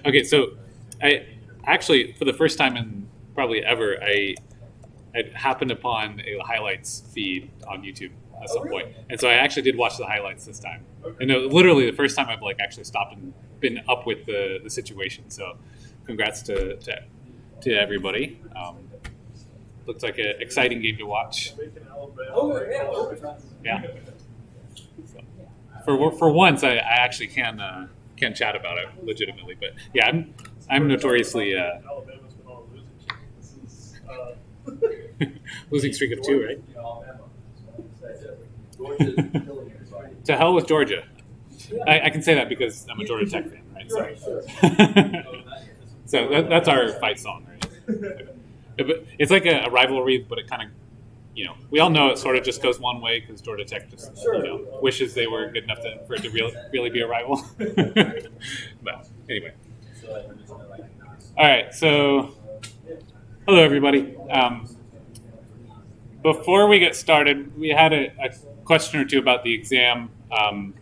Okay, so I actually, for the first time in probably ever, I happened upon a highlights feed on YouTube at some point, and so I actually did watch the highlights this time. And no, literally the first time I've like actually stopped and been up with the situation. So, congrats to everybody. Looks like an exciting game to watch. Yeah. So, for once, I actually can chat about it legitimately. But yeah, I'm notoriously losing streak of 2, right? To hell with Georgia. I can say that because I'm a Georgia Tech fan, right? So that's our fight song, right? It's like a rivalry, but it kind of, we all know it sort of just goes one way because Georgia Tech just, wishes they were good enough for it to really be a rival. But anyway. All right, so hello, everybody. Before we get started, we had a question or two about the exam. I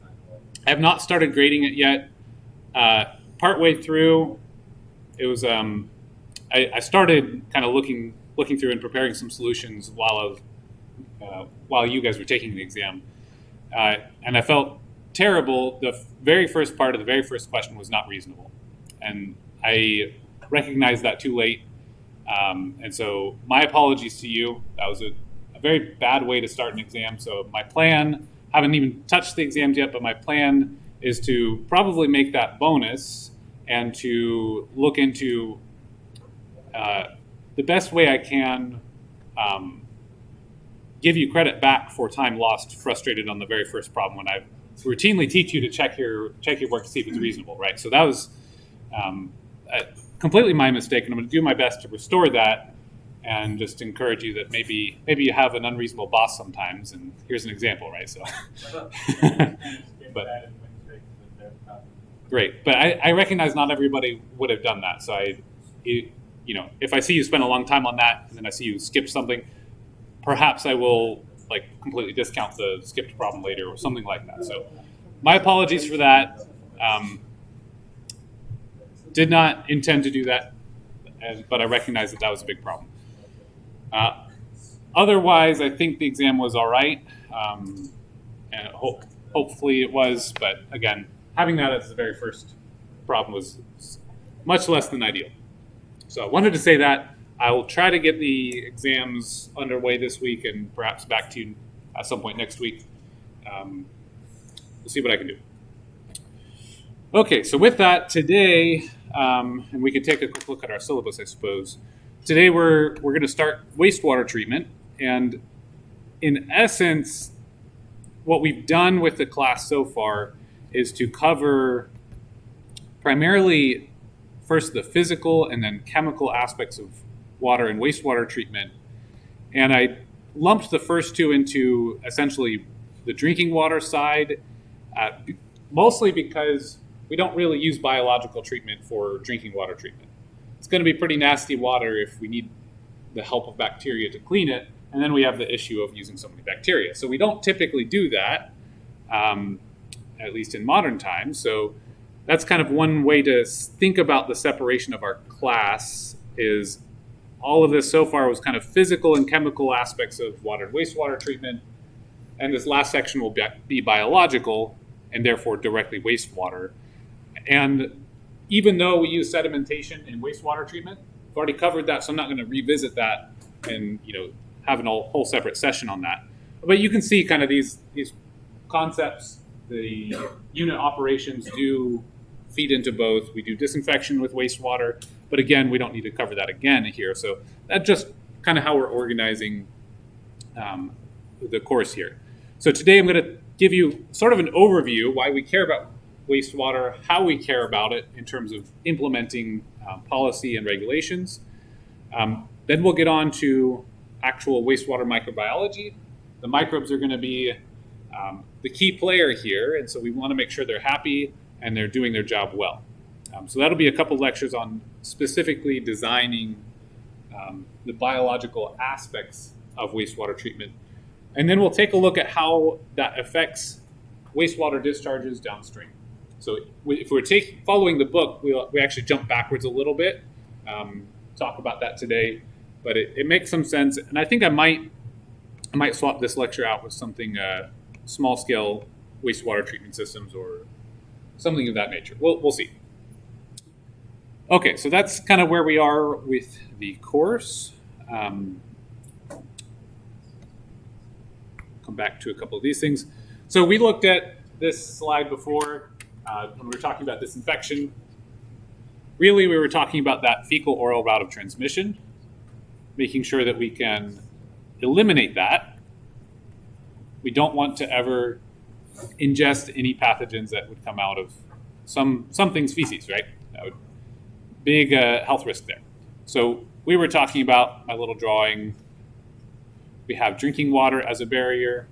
have not started grading it yet. Partway through, it was I started kind of looking through and preparing some solutions while you guys were taking the exam, and I felt terrible. The very first part of the very first question was not reasonable, and I recognized that too late. And so my apologies to you. That was a very bad way to start an exam. So my plan, haven't even touched the exams yet, but my plan is to probably make that bonus and to look into the best way I can give you credit back for time lost frustrated on the very first problem when I routinely teach you to check your work to see if it's reasonable, right? So that was completely my mistake, and I'm going to do my best to restore that and just encourage you that maybe you have an unreasonable boss sometimes, and here's an example, right? So, but great. But I recognize not everybody would have done that. So if I see you spend a long time on that, and then I see you skip something, perhaps I will like completely discount the skipped problem later or something like that. So my apologies for that. Did not intend to do that, but I recognize that was a big problem. Otherwise, I think the exam was all right, and hopefully it was. But again, having that as the very first problem was much less than ideal. So I wanted to say that. I will try to get the exams underway this week and perhaps back to you at some point next week. We'll see what I can do. Okay, so with that, today, and we can take a quick look at our syllabus, I suppose. Today we're going to start wastewater treatment, and in essence, what we've done with the class so far is to cover primarily first the physical and then chemical aspects of water and wastewater treatment. And I lumped the first two into essentially the drinking water side, mostly because we don't really use biological treatment for drinking water treatment. It's going to be pretty nasty water if we need the help of bacteria to clean it, and then we have the issue of using so many bacteria. So we don't typically do that, at least in modern times. So that's kind of one way to think about the separation of our class. Is all of this so far was kind of physical and chemical aspects of water and wastewater treatment, and this last section will be biological and therefore directly wastewater. And even though we use sedimentation in wastewater treatment, I've already covered that, so I'm not going to revisit that and have a whole separate session on that. But you can see kind of these concepts. The unit operations do feed into both. We do disinfection with wastewater, but again, we don't need to cover that again here. So that's just kind of how we're organizing the course here. So today I'm going to give you sort of an overview why we care about wastewater, how we care about it in terms of implementing policy and regulations. Then we'll get on to actual wastewater microbiology. The microbes are going to be the key player here, and so we want to make sure they're happy and they're doing their job well. So that'll be a couple lectures on specifically designing the biological aspects of wastewater treatment. And then we'll take a look at how that affects wastewater discharges downstream. So if we're following the book, we actually jump backwards a little bit, talk about that today, but it makes some sense. And I think I might swap this lecture out with something small scale wastewater treatment systems or something of that nature. We'll see. Okay, so that's kind of where we are with the course. Come back to a couple of these things. So we looked at this slide before when we were talking about disinfection. Really, we were talking about that fecal-oral route of transmission, making sure that we can eliminate that. We don't want to ever ingest any pathogens that would come out of something's feces, right? That would big health risk there. So we were talking about my little drawing. We have drinking water as a barrier,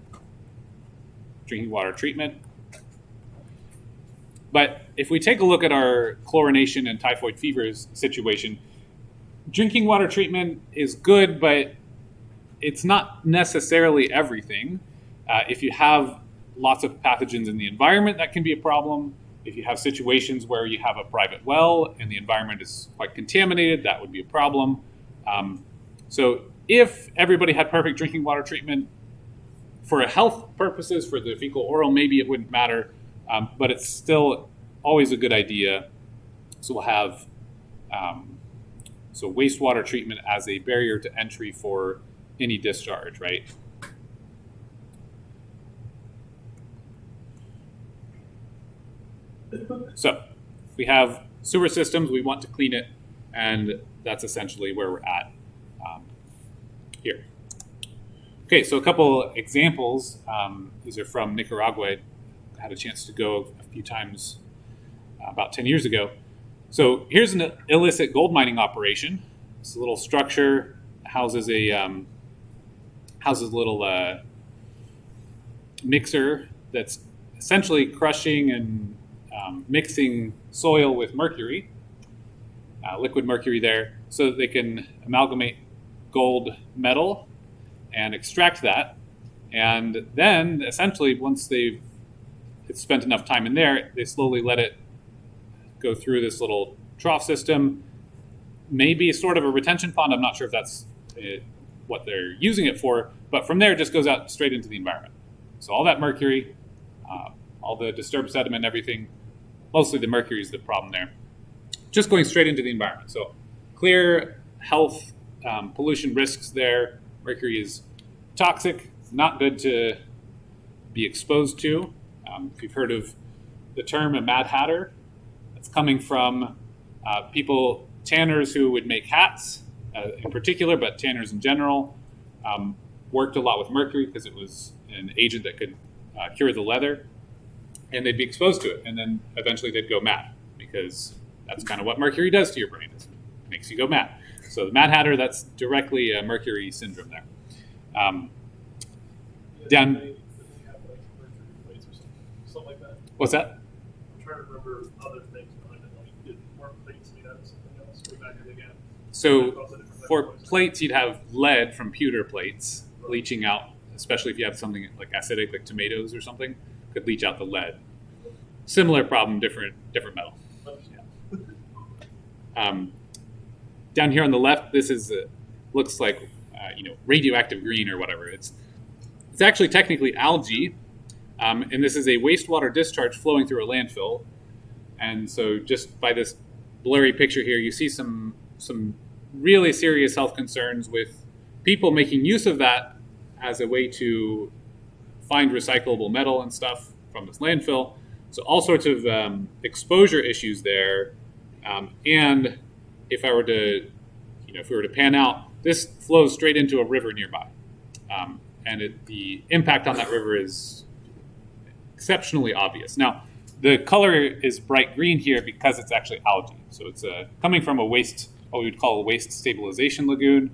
drinking water treatment. But if we take a look at our chlorination and typhoid fevers situation, drinking water treatment is good, but it's not necessarily everything. If you have lots of pathogens in the environment, that can be a problem. If you have situations where you have a private well and the environment is quite contaminated, that would be a problem. So if everybody had perfect drinking water treatment, for health purposes, for the fecal oral, maybe it wouldn't matter, but it's still always a good idea. So we'll have wastewater treatment as a barrier to entry for any discharge, right? So we have sewer systems, we want to clean it, and that's essentially where we're at here. Okay, so a couple examples. These are from Nicaragua. I had a chance to go a few times about 10 years ago. So here's an illicit gold mining operation. It's a little structure, houses a little mixer that's essentially crushing and mixing soil with mercury, liquid mercury there, so that they can amalgamate gold metal and extract that. And then essentially once it's spent enough time in there, they slowly let it go through this little trough system, maybe sort of a retention pond. I'm not sure if that's what they're using it for, but from there it just goes out straight into the environment. So all that mercury, all the disturbed sediment, everything, mostly the mercury is the problem there, just going straight into the environment. So clear health pollution risks there. Mercury is toxic, not good to be exposed to. If you've heard of the term a Mad Hatter, it's coming from tanners who would make hats in particular, but tanners in general, worked a lot with mercury because it was an agent that could cure the leather, and they'd be exposed to it, and then eventually they'd go mad, because that's kind of what mercury does to your brain. It makes you go mad. So the Mad Hatter, that's directly a mercury syndrome there. What's that? I'm trying to remember other things behind it. Like, did more plates made out of something else? Way back in the game. So for plates, you'd have lead from pewter plates leaching out, especially if you have something like acidic, like tomatoes or something, could leach out the lead. Similar problem, different metal. Down here on the left, this is looks like radioactive green or whatever. It's actually technically algae, and this is a wastewater discharge flowing through a landfill. And so just by this blurry picture here, you see some really serious health concerns with people making use of that as a way to find recyclable metal and stuff from this landfill. So all sorts of exposure issues there. And if we were to pan out, this flows straight into a river nearby. And the impact on that river is exceptionally obvious. Now, the color is bright green here because it's actually algae. So it's coming from what we would call a waste stabilization lagoon.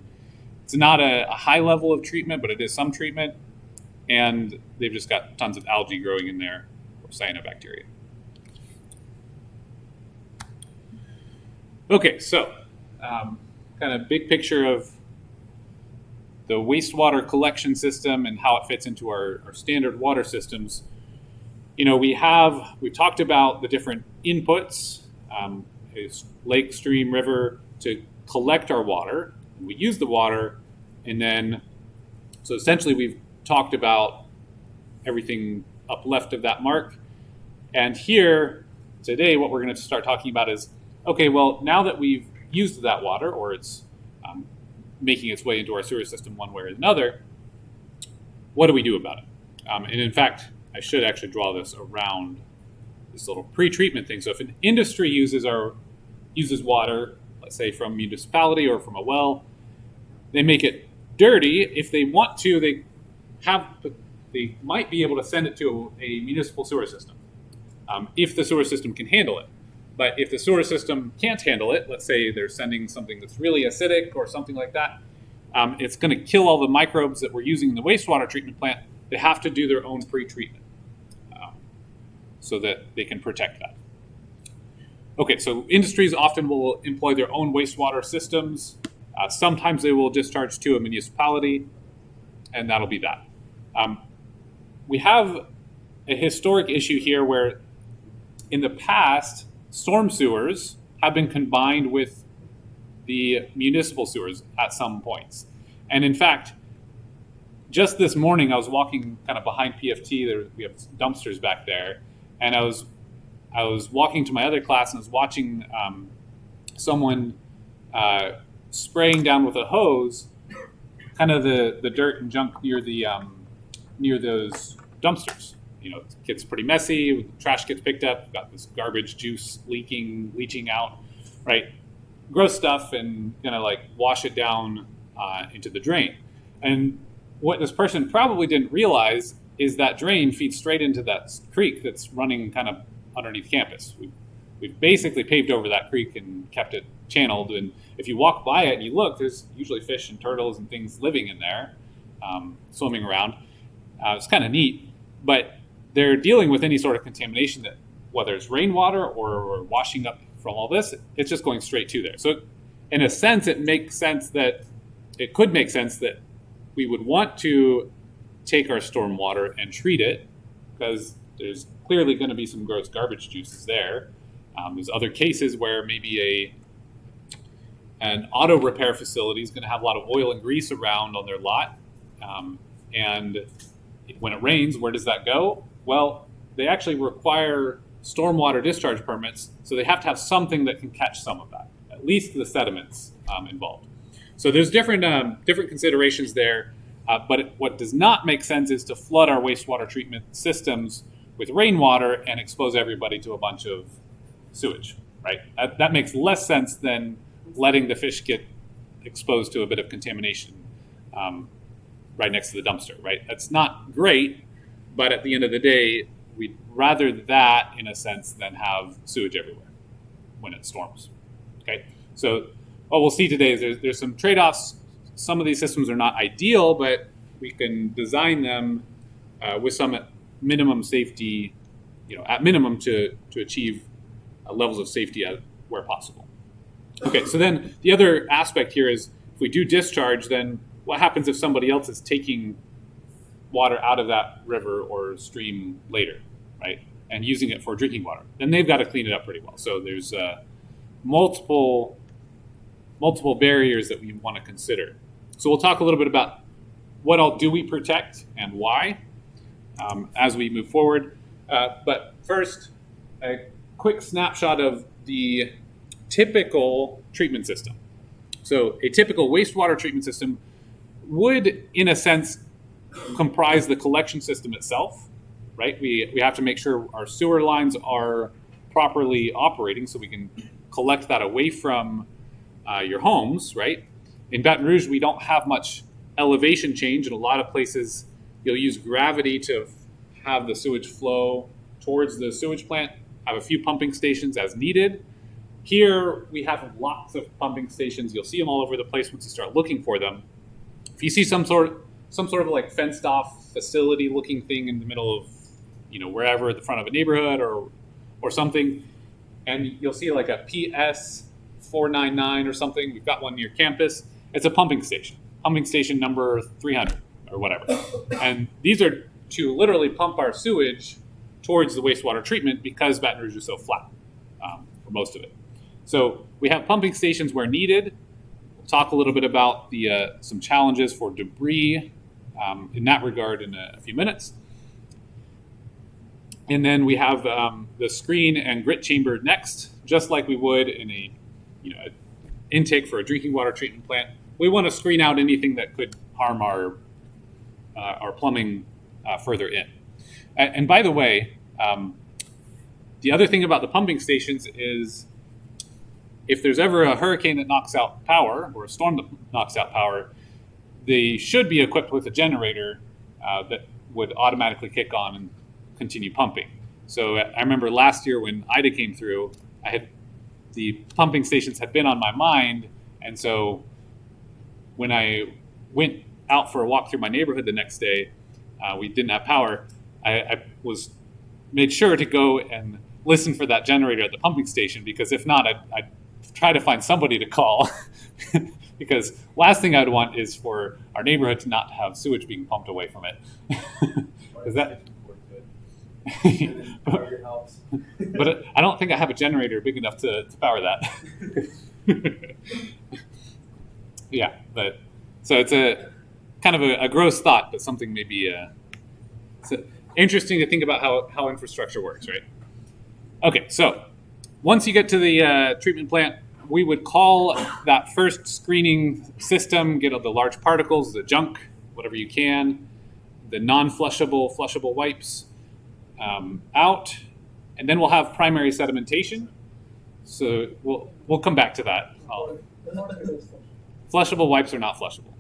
It's not a high level of treatment, but it is some treatment. And they've just got tons of algae growing in there, or cyanobacteria. Okay, so kind of big picture of the wastewater collection system and how it fits into our standard water systems. we've talked about the different inputs, is lake, stream, river, to collect our water. We use the water, and then, so essentially we've talked about everything up left of that mark. And here, today, what we're going to start talking about is, okay, well, now that we've used that water, or it's making its way into our sewer system one way or another, what do we do about it? And in fact, I should actually draw this around this little pre-treatment thing. So if an industry uses water, let's say from a municipality or from a well, they make it dirty. If they want to, they might be able to send it to a municipal sewer system, if the sewer system can handle it. But if the sewer system can't handle it, let's say they're sending something that's really acidic or something like that, it's going to kill all the microbes that we're using in the wastewater treatment plant. They have to do their own pre-treatment so that they can protect that. Okay, so industries often will employ their own wastewater systems. Sometimes they will discharge to a municipality, and that'll be that. We have a historic issue here where in the past, storm sewers have been combined with the municipal sewers at some points. And in fact, just this morning, I was walking kind of behind PFT. We have dumpsters back there, and I was walking to my other class and I was watching someone spraying down with a hose, kind of the dirt and junk near those dumpsters. It gets pretty messy. Trash gets picked up. Got this garbage juice leaching out, right? Gross stuff, and gonna wash it down into the drain. And what this person probably didn't realize is that drain feeds straight into that creek that's running kind of underneath campus. We've basically paved over that creek and kept it channeled. And if you walk by it and you look, there's usually fish and turtles and things living in there, swimming around. It's kind of neat, but they're dealing with any sort of contamination that, whether it's rainwater or washing up from all this, it's just going straight to there. So in a sense, it could make sense that we would want to take our storm water and treat it, because there's clearly going to be some gross garbage juices there. There's other cases where maybe an auto repair facility is going to have a lot of oil and grease around on their lot. And when it rains, where does that go? Well, they actually require stormwater discharge permits, so they have to have something that can catch some of that, at least the sediments involved. So there's different considerations there, but what does not make sense is to flood our wastewater treatment systems with rainwater and expose everybody to a bunch of sewage, right? That makes less sense than letting the fish get exposed to a bit of contamination right next to the dumpster, right? That's not great, but at the end of the day, we'd rather that, in a sense, than have sewage everywhere when it storms, okay? So what we'll see today is there's some trade-offs. Some of these systems are not ideal, but we can design them with some minimum safety, at minimum to achieve levels of safety where possible. Okay, so then the other aspect here is if we do discharge, then what happens if somebody else is taking water out of that river or stream later, right, and using it for drinking water? Then they've got to clean it up pretty well. So there's multiple barriers that we want to consider. So we'll talk a little bit about what all do we protect and why as we move forward. But first, a quick snapshot of the typical treatment system. So a typical wastewater treatment system would, in a sense, comprise the collection system itself, right? We have to make sure our sewer lines are properly operating so we can collect that away from your homes, right? In Baton Rouge, we don't have much elevation change. In a lot of places, you'll use gravity to have the sewage flow towards the sewage plant, have a few pumping stations as needed. Here, we have lots of pumping stations. You'll see them all over the place once you start looking for them. If you see some sort of like fenced off facility looking thing in the middle of, wherever at the front of a neighborhood or something, and you'll see like a PS 499 or something. We've got one near campus. It's a pumping station number 300 or whatever. And these are to literally pump our sewage towards the wastewater treatment because Baton Rouge is so flat for most of it. So we have pumping stations where needed. We'll talk a little bit about the some challenges for debris in that regard in a few minutes. And then we have the screen and grit chamber next, just like we would in a an intake for a drinking water treatment plant. We want to screen out anything that could harm our plumbing further in. And by the way, the other thing about the pumping stations is if there's ever a hurricane that knocks out power or a storm that knocks out power, they should be equipped with a generator that would automatically kick on and continue pumping. So I remember last year when Ida came through, the pumping stations had been on my mind, and so when I went out for a walk through my neighborhood the next day, we didn't have power. I made sure to go and listen for that generator at the pumping station, because if not, I'd try to find somebody to call. Because last thing I'd want is for our neighborhood to not have sewage being pumped away from it. Is that? But I don't think I have a generator big enough to power that. Yeah, but so it's a kind of a gross thought, but something maybe interesting to think about how infrastructure works, right? Okay, so once you get to the treatment plant, we would call that first screening system, get all the large particles, the junk, whatever you can, the non-flushable, flushable wipes out, and then we'll have primary sedimentation. So we'll come back to that. Flushable wipes are not flushable.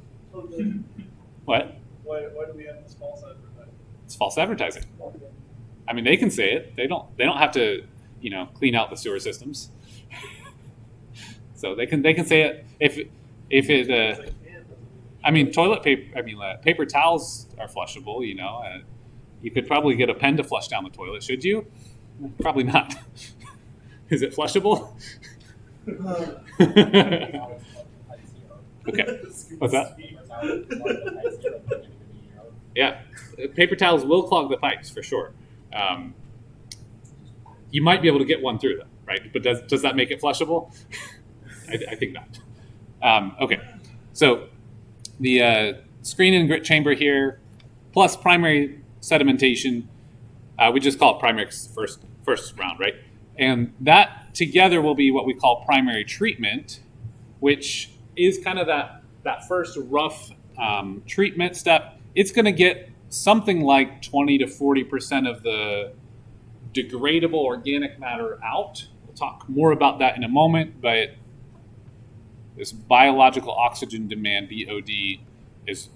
What? Why do we have this false advertising? It's false advertising. I mean, they can say it. They don't have to, clean out the sewer systems. So they can say it if it. I mean, toilet paper. I mean, paper towels are flushable. You could probably get a pen to flush down the toilet. Should you? Probably not. Is it flushable? Okay. What's that? Yeah, paper towels will clog the pipes for sure. You might be able to get one through them, right? But does that make it flushable? I think not. Okay, so the screen and grit chamber here, plus primary sedimentation, we just call it primary first round, right? And that together will be what we call primary treatment, which is kind of that first rough treatment step. It's going to get something like 20 to 40% of the degradable organic matter out. We'll talk more about that in a moment, but this biological oxygen demand, BOD, is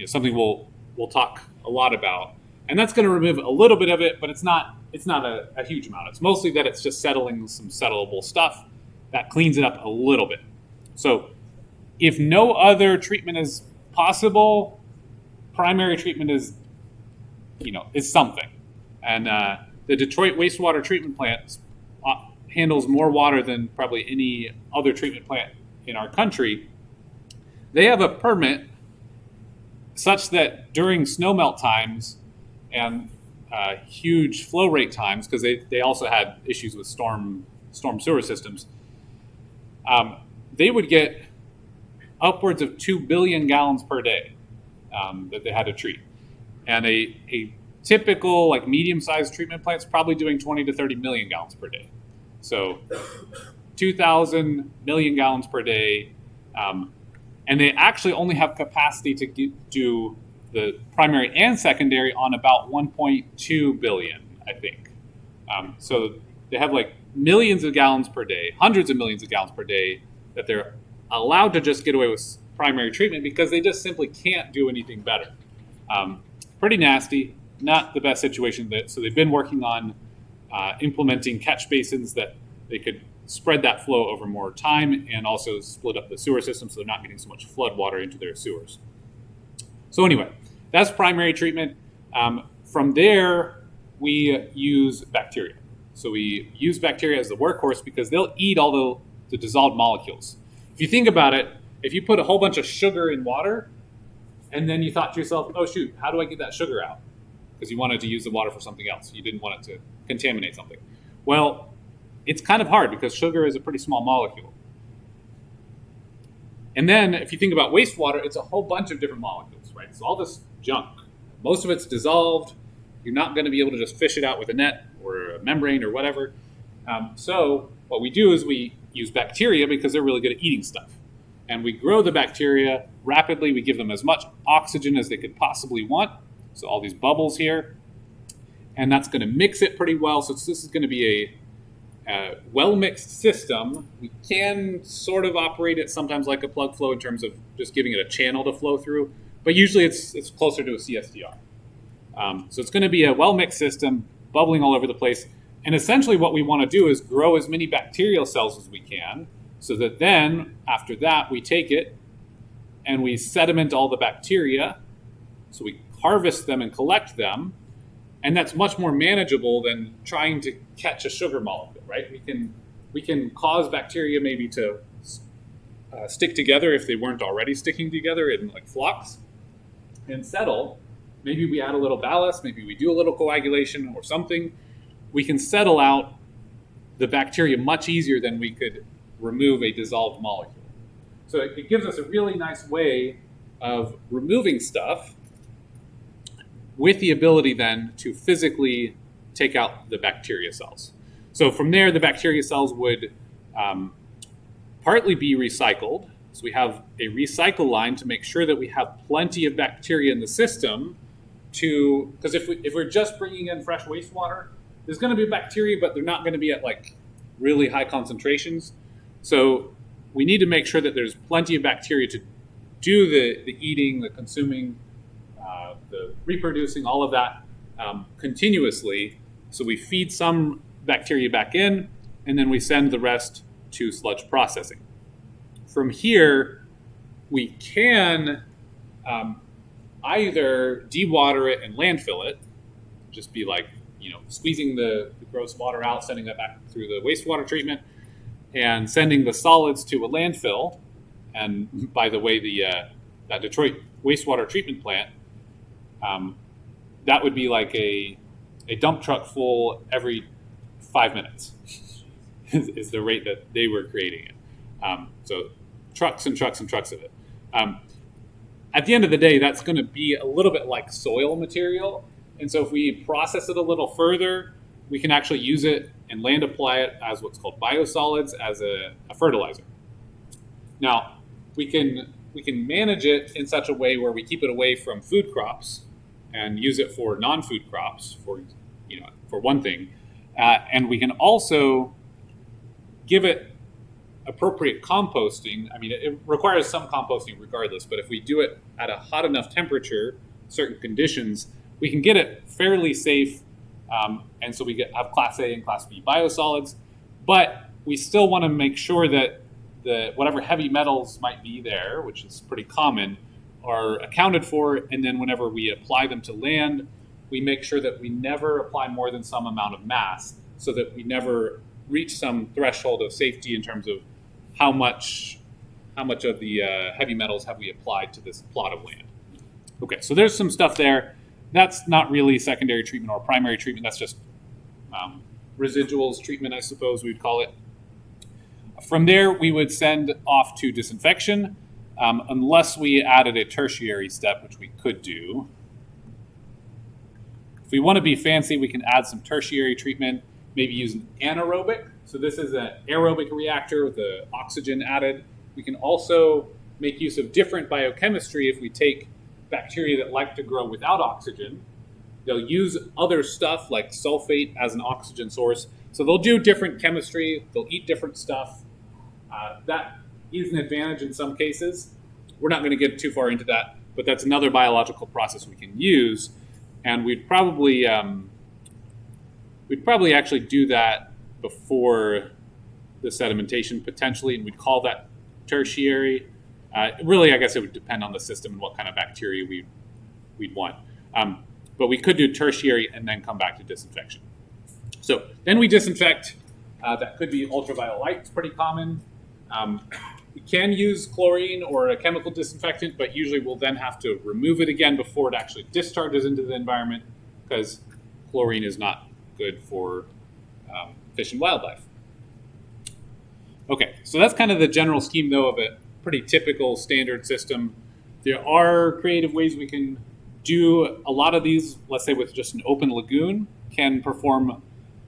something we'll talk a lot about. And that's going to remove a little bit of it, but it's not a huge amount. It's mostly that it's just settling some settlable stuff that cleans it up a little bit. So if no other treatment is possible, primary treatment is something. And the Detroit wastewater treatment plant handles more water than probably any other treatment plant in our country. They have a permit such that during snowmelt times and huge flow rate times, because they also had issues with storm sewer systems, they would get upwards of 2 billion gallons per day that they had to treat. And a typical medium-sized treatment plant is probably doing 20 to 30 million gallons per day. So 2,000 million gallons per day. And they actually only have capacity to do the primary and secondary on about 1.2 billion, I think. So they have millions of gallons per day, hundreds of millions of gallons per day that they're allowed to just get away with primary treatment because they just simply can't do anything better. Pretty nasty, not the best situation. So they've been working on implementing catch basins that they could spread that flow over more time and also split up the sewer system so they're not getting so much flood water into their sewers. So anyway, that's primary treatment. From there, we use bacteria. So we use bacteria as the workhorse because they'll eat all the dissolved molecules. If you think about it, if you put a whole bunch of sugar in water and then you thought to yourself, oh shoot, how do I get that sugar out? because you wanted to use the water for something else. You didn't want it to contaminate something. Well, it's kind of hard because sugar is a pretty small molecule. And then if you think about wastewater, it's a whole bunch of different molecules, right? It's all this junk. Most of it's dissolved. You're not going to be able to just fish it out with a net or a membrane or whatever. So what we do is we use bacteria because they're really good at eating stuff. And we grow the bacteria rapidly. We give them as much oxygen as they could possibly want. So all these bubbles here. And that's going to mix it pretty well. So this is going to be a well-mixed system. We can sort of operate it sometimes like a plug flow in terms of just giving it a channel to flow through. But usually it's closer to a CSTR. So it's going to be a well-mixed system, bubbling all over the place. And essentially what we want to do is grow as many bacterial cells as we can, so that then, after that, we take it and we sediment all the bacteria. So we harvest them and collect them. And that's much more manageable than trying to catch a sugar molecule, right? We can cause bacteria maybe to stick together if they weren't already sticking together in like flocks and settle. Maybe we add a little ballast, maybe we do a little coagulation or something. We can settle out the bacteria much easier than we could remove a dissolved molecule. So it gives us a really nice way of removing stuff with the ability then to physically take out the bacteria cells. So from there, the bacteria cells would partly be recycled. So we have a recycle line to make sure that we have plenty of bacteria in the system because if we're just bringing in fresh wastewater, there's going to be bacteria, but they're not going to be at like really high concentrations. So we need to make sure that there's plenty of bacteria to do the eating, the consuming, the reproducing, all of that continuously. So we feed some bacteria back in, and then we send the rest to sludge processing. From here, we can either dewater it and landfill it, just be like, squeezing the gross water out, sending that back through the wastewater treatment, and sending the solids to a landfill. And by the way, that Detroit wastewater treatment plant, that would be like a dump truck full every 5 minutes is the rate that they were creating it. So trucks and trucks and trucks of it. At the end of the day, that's going to be a little bit like soil material. And so if we process it a little further, we can actually use it and land apply it as what's called biosolids as a fertilizer. Now, we can manage it in such a way where we keep it away from food crops and use it for non-food crops, for one thing. And we can also give it appropriate composting. I mean, it requires some composting regardless, but if we do it at a hot enough temperature, certain conditions, we can get it fairly safe, and so we have Class A and Class B biosolids, but we still want to make sure that whatever heavy metals might be there, which is pretty common, are accounted for, and then whenever we apply them to land, we make sure that we never apply more than some amount of mass, so that we never reach some threshold of safety in terms of how much of the heavy metals have we applied to this plot of land. Okay, so there's some stuff there. That's not really secondary treatment or primary treatment. That's just residuals treatment, I suppose we'd call it. From there, we would send off to disinfection, unless we added a tertiary step, which we could do. If we want to be fancy, we can add some tertiary treatment, maybe use an anaerobic. So this is an aerobic reactor with the oxygen added. We can also make use of different biochemistry if we take bacteria that like to grow without oxygen. They'll use other stuff like sulfate as an oxygen source. So they'll do different chemistry. They'll eat different stuff. That is an advantage in some cases. We're not going to get too far into that, but that's another biological process we can use. And we'd probably actually do that before the sedimentation potentially, and we'd call that tertiary. Really, I guess it would depend on the system and what kind of bacteria we'd want. But we could do tertiary and then come back to disinfection. So then we disinfect. That could be ultraviolet light. It's pretty common. We can use chlorine or a chemical disinfectant, but usually we'll then have to remove it again before it actually discharges into the environment, because chlorine is not good for fish and wildlife. Okay, so that's kind of the general scheme, though, of a pretty typical standard system. There are creative ways we can do a lot of these, let's say with just an open lagoon, can perform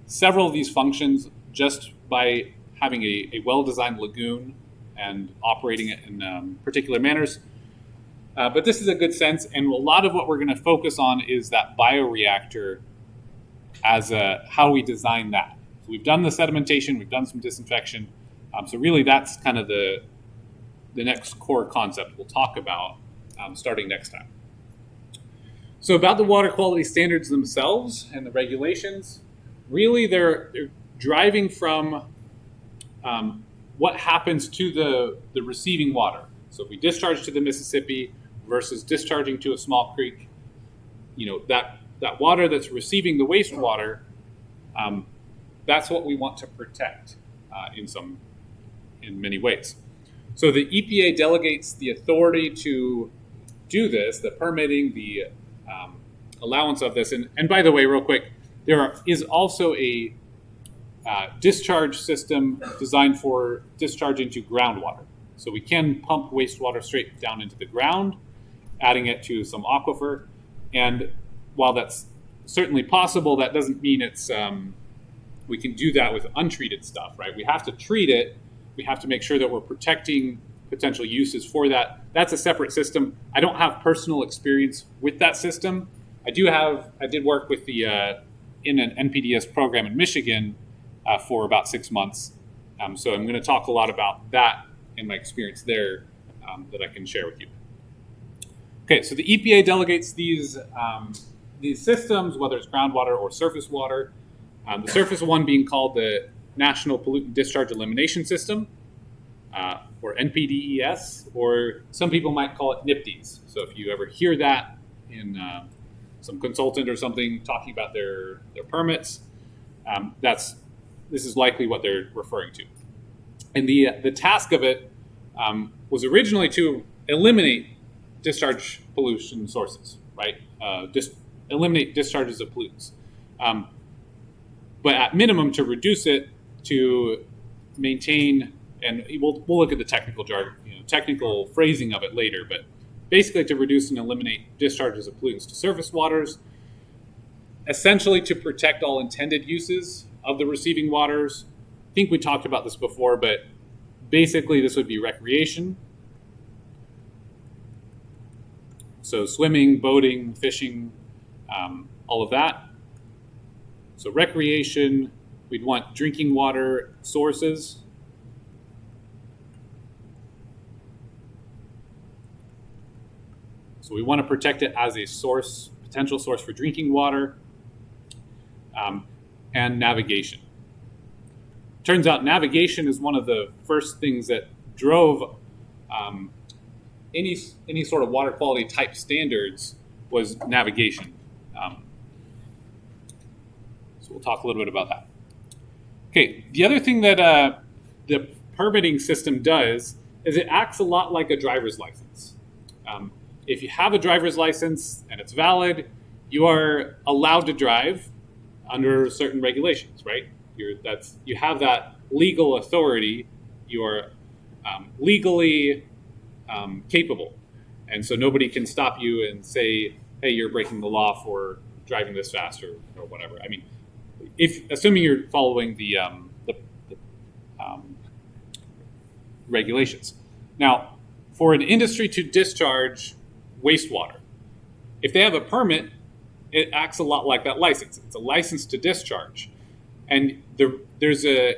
several of these functions just by having a well-designed lagoon and operating it in particular manners. But this is a good sense, and a lot of what we're going to focus on is that bioreactor as how we design that. So we've done the sedimentation, we've done some disinfection. So really that's kind of the next core concept we'll talk about starting next time. So about the water quality standards themselves and the regulations, really they're driving from what happens to the receiving water. So if we discharge to the Mississippi versus discharging to a small creek, that water that's receiving the wastewater, that's what we want to protect in many ways. So the EPA delegates the authority to do this, the permitting, the allowance of this. And by the way, real quick, there is also a discharge system designed for discharging to groundwater. So we can pump wastewater straight down into the ground, adding it to some aquifer. And while that's certainly possible, that doesn't mean it's we can do that with untreated stuff, right? We have to treat it. We have to make sure that we're protecting potential uses for that. That's a separate system. I don't have personal experience with that system. I did work with in an NPDES program in Michigan for about 6 months. So I'm going to talk a lot about that and my experience there that I can share with you. Okay, so the EPA delegates these systems, whether it's groundwater or surface water. The surface one being called the National Pollutant Discharge Elimination System, or NPDES, or some people might call it NIPDES. So if you ever hear that in some consultant or something talking about their permits, this is likely what they're referring to. And the task of it was originally to eliminate discharge pollution sources, right? Eliminate discharges of pollutants. But at minimum, to reduce it, to maintain, and we'll look at the technical jargon, technical phrasing of it later, but basically to reduce and eliminate discharges of pollutants to surface waters, essentially to protect all intended uses of the receiving waters. I think we talked about this before, but basically this would be recreation. So swimming, boating, fishing, all of that. So recreation, we'd want drinking water sources. So we want to protect it as a source, potential source for drinking water, and navigation. Turns out navigation is one of the first things that drove any sort of water quality type standards was navigation. So we'll talk a little bit about that. Okay, the other thing that the permitting system does is it acts a lot like a driver's license. If you have a driver's license and it's valid, you are allowed to drive under certain regulations, right? You have that legal authority. You are legally capable. And so nobody can stop you and say, hey, you're breaking the law for driving this fast or whatever. I mean, assuming you're following the regulations. Now, for an industry to discharge wastewater, if they have a permit, it acts a lot like that license. It's a license to discharge. And there's an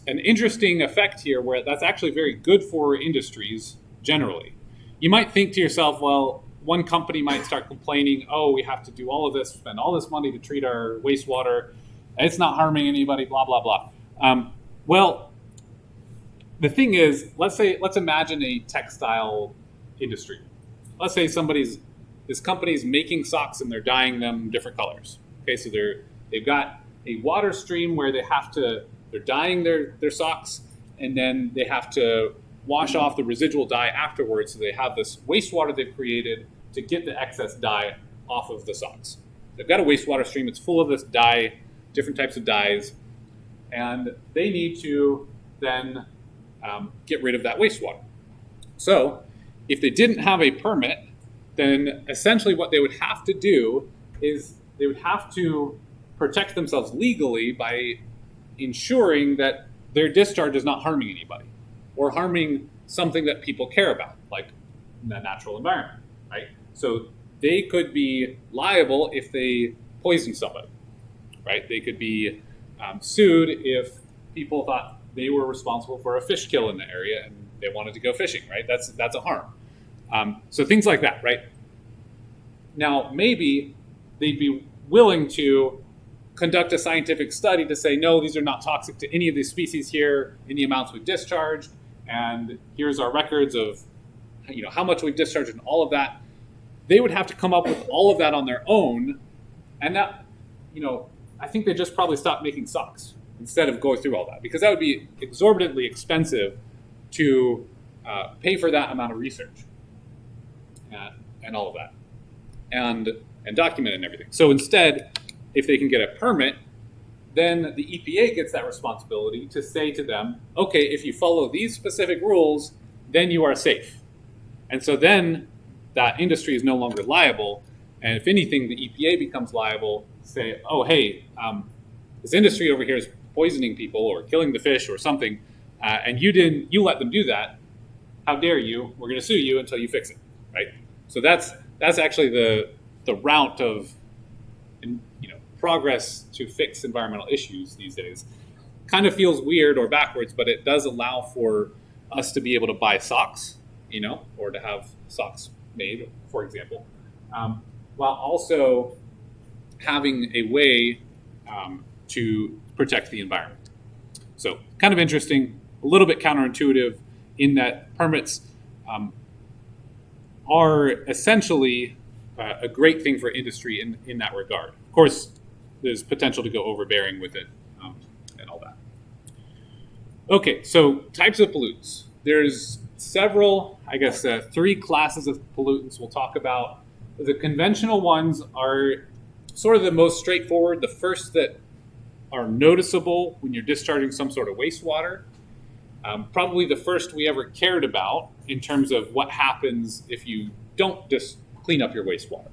interesting effect here where that's actually very good for industries generally. You might think to yourself, well, one company might start complaining, oh, we have to do all of this, spend all this money to treat our wastewater. It's not harming anybody, blah, blah, blah. Well, the thing is, let's imagine a textile industry. Let's say this company's making socks and they're dyeing them different colors. Okay, so they've got a water stream where they're dyeing their socks, and then they have to wash off the residual dye afterwards. So they have this wastewater they've created to get the excess dye off of the socks. They've got a wastewater stream. It's full of this dye, different types of dyes, and they need to then get rid of that wastewater. So if they didn't have a permit, then essentially what they would have to do is they would have to protect themselves legally by ensuring that their discharge is not harming anybody or harming something that people care about, like the natural environment, right? So they could be liable if they poison somebody, right? They could be sued if people thought they were responsible for a fish kill in the area and they wanted to go fishing, right? That's a harm. So things like that, right? Now, maybe they'd be willing to conduct a scientific study to say, no, these are not toxic to any of these species here in the amounts we've discharged, and here's our records of how much we've discharged and all of that. They would have to come up with all of that on their own, and that, I think they just probably stop making socks instead of going through all that, because that would be exorbitantly expensive to pay for that amount of research and all of that, and document and everything. So instead, if they can get a permit, then the EPA gets that responsibility to say to them, okay, if you follow these specific rules, then you are safe. And so then that industry is no longer liable. And if anything, the EPA becomes liable, say, oh, hey, this industry over here is poisoning people or killing the fish or something, and you let them do that. How dare you? We're going to sue you until you fix it, right? So that's actually the route of progress to fix environmental issues these days. Kind of feels weird or backwards, but it does allow for us to be able to buy socks, or to have socks made, for example, while also having a way to protect the environment. So kind of interesting, a little bit counterintuitive in that permits are essentially a great thing for industry in that regard. Of course, there's potential to go overbearing with it and all that. Okay, so types of pollutants. There's several, 3 classes of pollutants we'll talk about. The conventional ones are sort of the most straightforward, the first that are noticeable when you're discharging some sort of wastewater. Probably the first we ever cared about in terms of what happens if you don't just clean up your wastewater.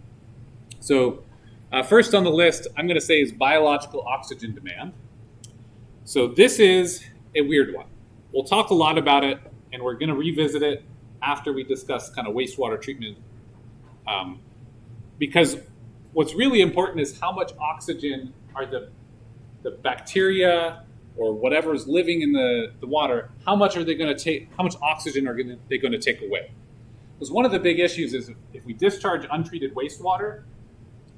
So first on the list, I'm going to say is biological oxygen demand. So this is a weird one. We'll talk a lot about it, and we're going to revisit it after we discuss kind of wastewater treatment. Because what's really important is how much oxygen are the bacteria or whatever's living in the water, how much oxygen are they going to take away? Because one of the big issues is if we discharge untreated wastewater,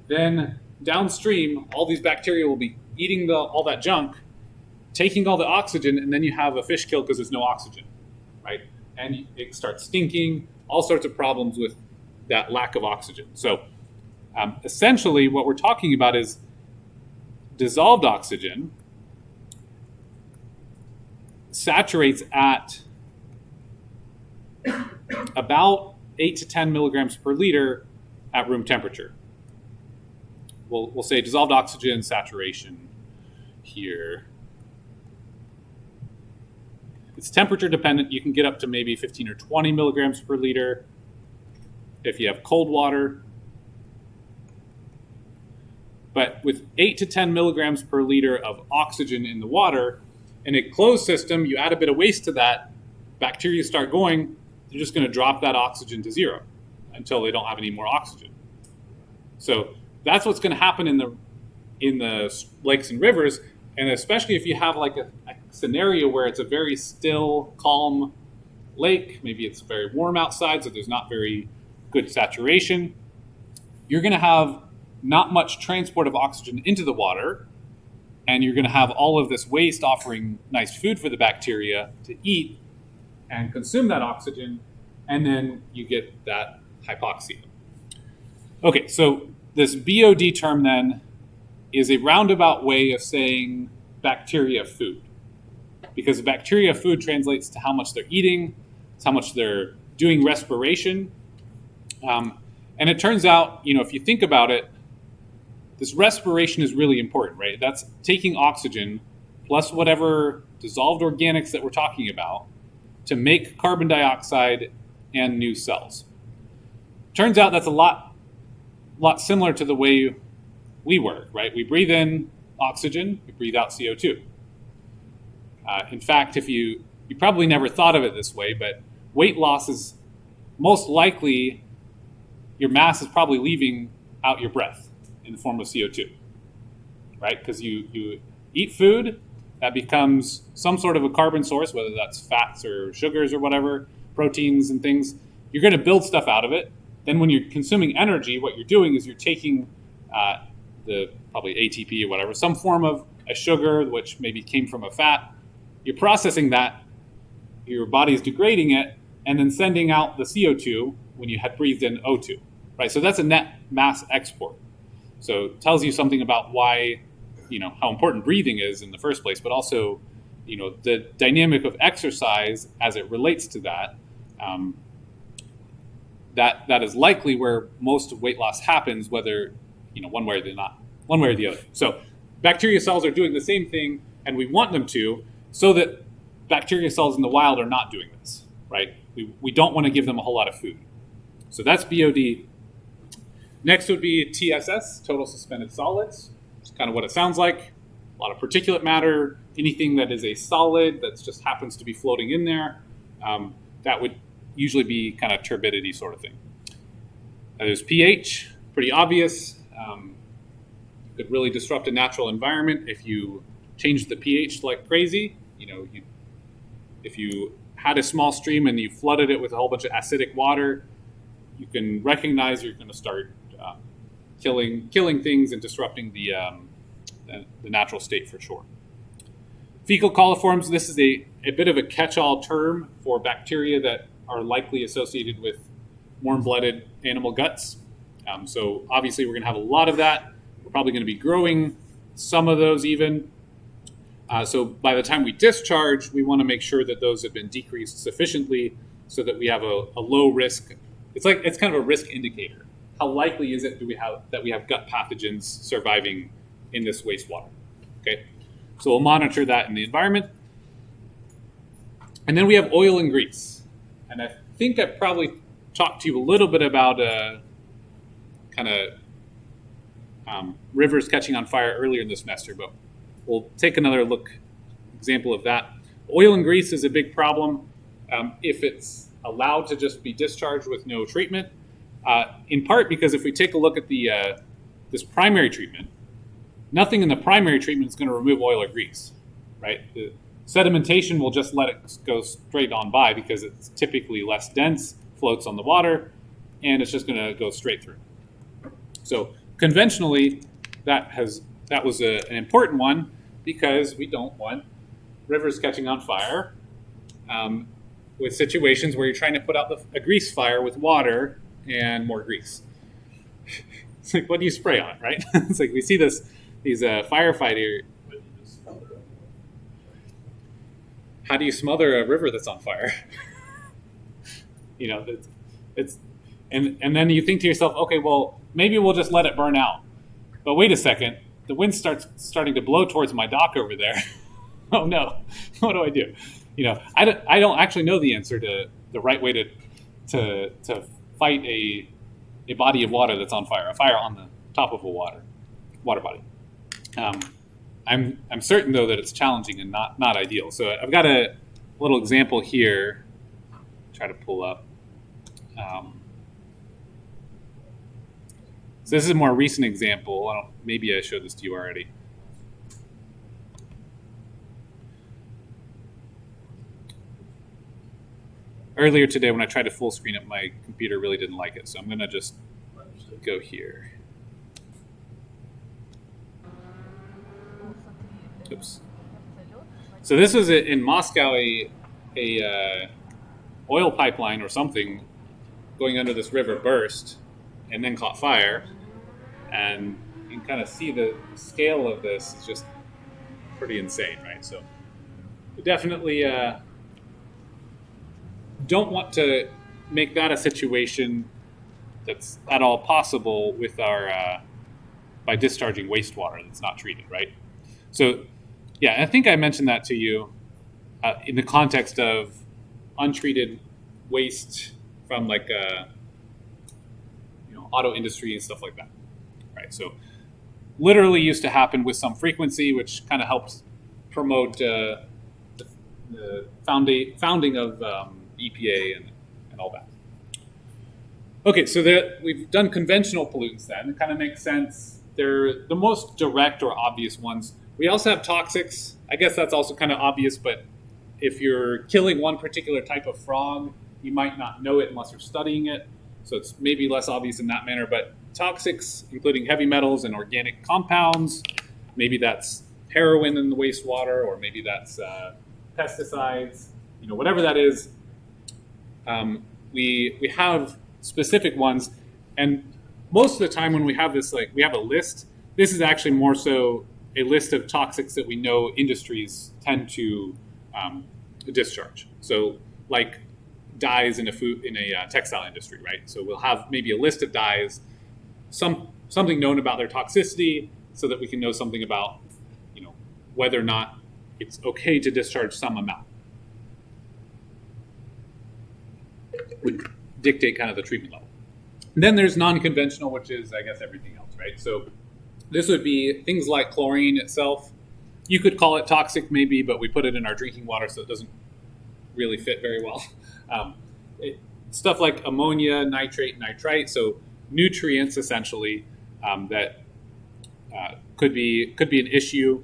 then downstream, all these bacteria will be eating all that junk, taking all the oxygen, and then you have a fish kill because there's no oxygen, right? And it starts stinking, all sorts of problems with that lack of oxygen. So essentially what we're talking about is dissolved oxygen saturates at about 8 to 10 milligrams per liter at room temperature. We'll say dissolved oxygen saturation here. It's temperature dependent. You can get up to maybe 15 or 20 milligrams per liter if you have cold water. But with 8 to 10 milligrams per liter of oxygen in the water, in a closed system, you add a bit of waste to that, bacteria start going, they're just going to drop that oxygen to zero until they don't have any more oxygen. So that's what's going to happen in the lakes and rivers, and especially if you have like a scenario where it's a very still, calm lake, maybe it's very warm outside, so there's not very good saturation, you're going to have not much transport of oxygen into the water, and you're going to have all of this waste offering nice food for the bacteria to eat and consume that oxygen, and then you get that hypoxia. Okay, so this BOD term then is a roundabout way of saying bacteria food, because bacteria food translates to how much they're eating, it's how much they're doing respiration. And it turns out, if you think about it, this respiration is really important, right? That's taking oxygen plus whatever dissolved organics that we're talking about to make carbon dioxide and new cells. Turns out that's a lot similar to the way we work, right? We breathe in oxygen, we breathe out CO2. In fact, if you probably never thought of it this way, but weight loss is most likely your mass is probably leaving out your breath in the form of CO2, right? Because you eat food, that becomes some sort of a carbon source, whether that's fats or sugars or whatever, proteins and things. You're going to build stuff out of it. Then when you're consuming energy, what you're doing is you're taking the probably ATP or whatever, some form of a sugar, which maybe came from a fat. You're processing that, your body's degrading it, and then sending out the CO2 when you had breathed in O2, right? So that's a net mass export. So it tells you something about why, how important breathing is in the first place, but also, the dynamic of exercise as it relates to that. That is likely where most of weight loss happens, whether, one way or the other. So bacteria cells are doing the same thing, and we want them to, so that bacteria cells in the wild are not doing this, right? We don't want to give them a whole lot of food. So that's BOD. Next would be TSS, total suspended solids. It's kind of what it sounds like. A lot of particulate matter, anything that is a solid that just happens to be floating in there. That would usually be kind of turbidity sort of thing. There's pH, pretty obvious. You could really disrupt a natural environment if you change the pH like crazy. If you had a small stream and you flooded it with a whole bunch of acidic water, you can recognize you're going to start killing things and disrupting the natural state for sure. Fecal coliforms, this is a bit of a catch-all term for bacteria that are likely associated with warm-blooded animal guts. So obviously we're going to have a lot of that. We're probably going to be growing some of those even. So by the time we discharge, we want to make sure that those have been decreased sufficiently so that we have a low risk. It's kind of a risk indicator. How likely is it that we have gut pathogens surviving in this wastewater? Okay, so we'll monitor that in the environment. And then we have oil and grease. And I think I probably talked to you a little bit about rivers catching on fire earlier in this semester, but we'll take another example of that. Oil and grease is a big problem if it's allowed to just be discharged with no treatment, in part because if we take a look at this primary treatment, nothing in the primary treatment is going to remove oil or grease, right? The sedimentation will just let it go straight on by because it's typically less dense, floats on the water, and it's just going to go straight through. So conventionally, that was an important one because we don't want rivers catching on fire with situations where you're trying to put out a grease fire with water and more grease. It's like, what do you spray on, right? It's like we see these firefighter. How do you smother a river that's on fire? It's and then you think to yourself, okay, well, maybe we'll just let it burn out. But wait a second, the wind starting to blow towards my dock over there. Oh no, what do I do? I don't actually know the answer to the right way to fight a body of water that's on fire, a fire on the top of a water body. I'm certain though that it's challenging and not ideal. So I've got a little example here. Try to pull up. So this is a more recent example. Maybe I showed this to you already. Earlier today when I tried to full screen it, my computer really didn't like it. So I'm going to just go here. Oops. So this was in Moscow, a oil pipeline or something going under this river burst and then caught fire. And you can kind of see the scale of this is just pretty insane, right? So we definitely don't want to make that a situation that's at all possible with our by discharging wastewater that's not treated, right? So, yeah, I think I mentioned that to you in the context of untreated waste from like auto industry and stuff like that, right? So, literally used to happen with some frequency, which kind of helped promote the founding of EPA and all that. Okay, so we've done conventional pollutants then. It kind of makes sense. They're the most direct or obvious ones. We also have toxics. I guess that's also kind of obvious, but if you're killing one particular type of frog, you might not know it unless you're studying it. So it's maybe less obvious in that manner. But toxics, including heavy metals and organic compounds, maybe that's heroin in the wastewater, or maybe that's pesticides, whatever that is. We have specific ones, and most of the time when we have this, like we have a list, this is actually more so a list of toxics that we know industries tend to discharge. So like dyes in a textile industry, right? So we'll have maybe a list of dyes, something known about their toxicity, so that we can know something about whether or not it's okay to discharge some amount. Would dictate kind of the treatment level. And then there's non-conventional, which is, I guess, everything else, right? So this would be things like chlorine itself. You could call it toxic maybe, but we put it in our drinking water, so it doesn't really fit very well. Stuff like ammonia, nitrate, nitrite, so nutrients essentially that could be an issue.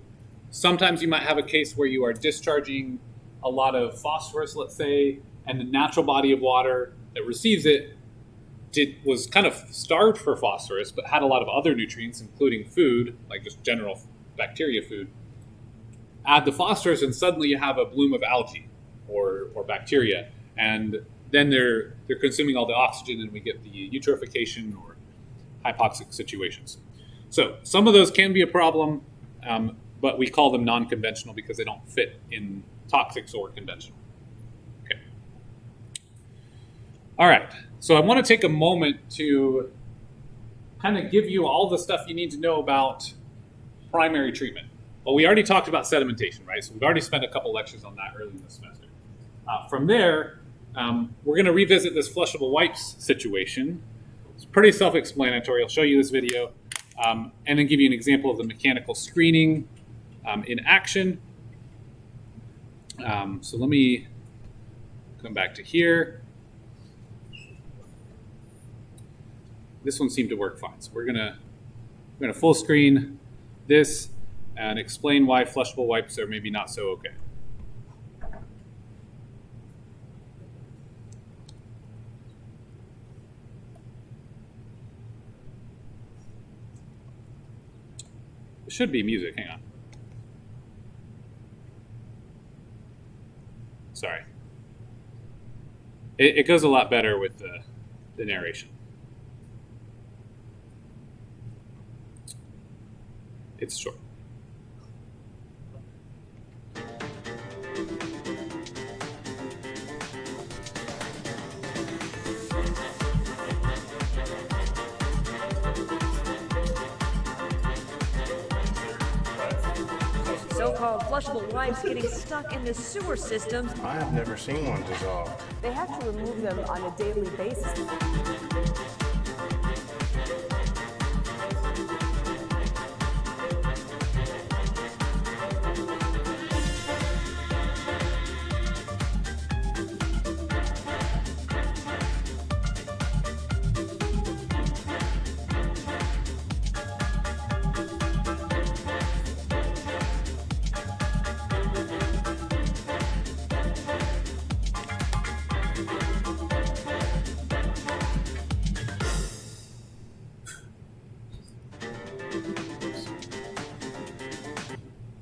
Sometimes you might have a case where you are discharging a lot of phosphorus, let's say, and the natural body of water that receives it was kind of starved for phosphorus, but had a lot of other nutrients, including food, like just general bacteria food. Add the phosphorus, and suddenly you have a bloom of algae or bacteria, and then they're consuming all the oxygen, and we get the eutrophication or hypoxic situations. So some of those can be a problem, but we call them non-conventional because they don't fit in toxics or conventional. Okay. All right. So I want to take a moment to kind of give you all the stuff you need to know about primary treatment. Well, we already talked about sedimentation, right? So we've already spent a couple lectures on that early in the semester. From there, we're going to revisit this flushable wipes situation. It's pretty self-explanatory. I'll show you this video and then give you an example of the mechanical screening in action. So let me come back to here. This one seemed to work fine. So we're gonna full screen this and explain why flushable wipes are maybe not so okay. It should be music. Hang on. Sorry. It goes a lot better with the narration. It's short. So-called flushable wipes getting stuck in the sewer systems. I have never seen one dissolve. They have to remove them on a daily basis.